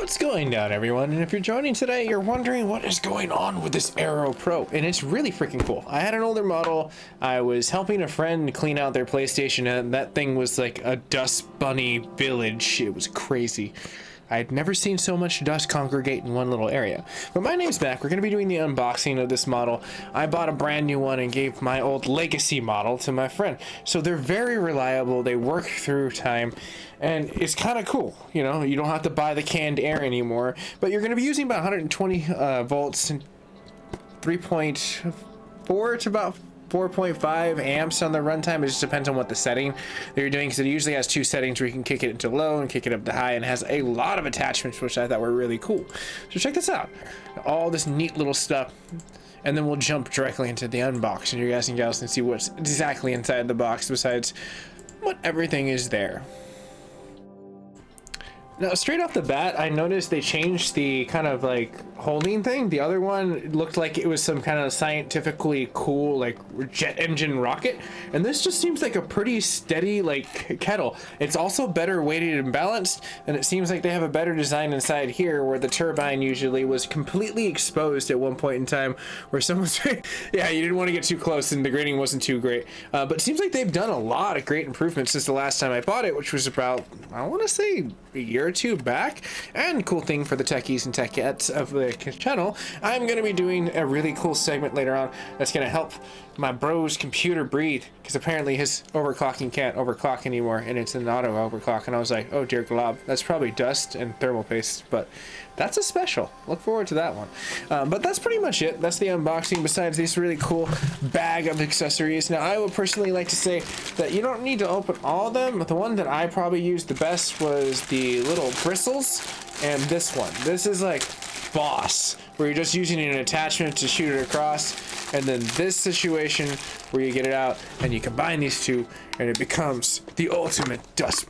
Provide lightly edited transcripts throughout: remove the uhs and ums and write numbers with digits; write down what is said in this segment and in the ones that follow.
What's going down, everyone? And if you're joining today, you're wondering what is going on with this Airrow Pro, and it's really freaking cool. I had an older model. I was helping a friend clean out their PlayStation, and that thing was like a dust bunny village. It was crazy. I had never seen so much dust congregate in one little area. But my name's Mac. We're going to be doing the unboxing of this model. I bought a brand new one and gave my old legacy model to my friend. So they're very reliable. They work through time. And it's kind of cool. You know, you don't have to buy the canned air anymore. But you're going to be using about 120 volts and 3.4 to about 4.5 amps on the runtime. It just depends on what the setting that you're doing, because it usually has two settings where you can kick it into low and kick it up to high, and has a lot of attachments, which I thought were really cool. So check this out, all this neat little stuff, and then we'll jump directly into the unboxing, you guys and gals, and see what's exactly inside the box besides what everything is there. Now, straight off the bat, I noticed they changed the kind of like holding thing. The other one looked like it was some kind of scientifically cool like jet engine rocket, and this just seems like a pretty steady like kettle. It's also better weighted and balanced, and it seems like they have a better design inside here, where the turbine usually was completely exposed at one point in time, where someone's yeah, you didn't want to get too close and the grading wasn't too great, but it seems like they've done a lot of great improvements since the last time I bought it, which was about, I want to say, a year or two back. And cool thing for the techies and techettes of the channel, I'm going to be doing a really cool segment later on that's going to help my bro's computer breathe, because apparently his overclocking can't overclock anymore, and it's an auto overclock. And I was like, oh dear glob, that's probably dust and thermal paste, but that's a special. Look forward to that one. But that's pretty much it. That's the unboxing, besides this really cool bag of accessories. Now, I would personally like to say that you don't need to open all of them, but the one that I probably used the best was the little bristles, and this one. This is like boss, where you're just using an attachment to shoot it across, and then this situation where you get it out and you combine these two and it becomes the ultimate dust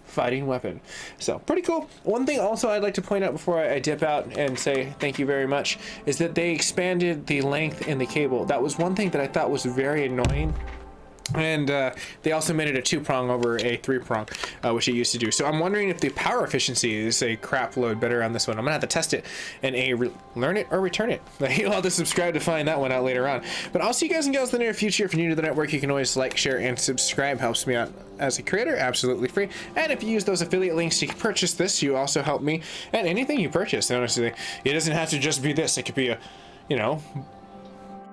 fighting weapon. So pretty cool. One thing also I'd like to point out before I dip out and say thank you very much is that they expanded the length in the cable. That was one thing that I thought was very annoying. And they also made it a 2-prong over a 3-prong, which it used to do. So I'm wondering if the power efficiency is a crap load better on this one. I'm gonna have to test it and learn it or return it. You'll have to subscribe to find that one out later on. But I'll see you guys and gals in the near future. If you're new to the network, you can always like, share, and subscribe. Helps me out as a creator, absolutely free. And if you use those affiliate links to purchase this, you also help me. And anything you purchase, honestly, it doesn't have to just be this. It could be a, you know,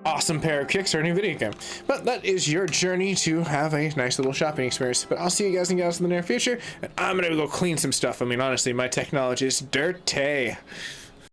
awesome pair of kicks or any video game. But that is your journey to have a nice little shopping experience. But I'll see you guys and gals in the near future, and I'm gonna go clean some stuff. I mean, honestly, my technology is dirty.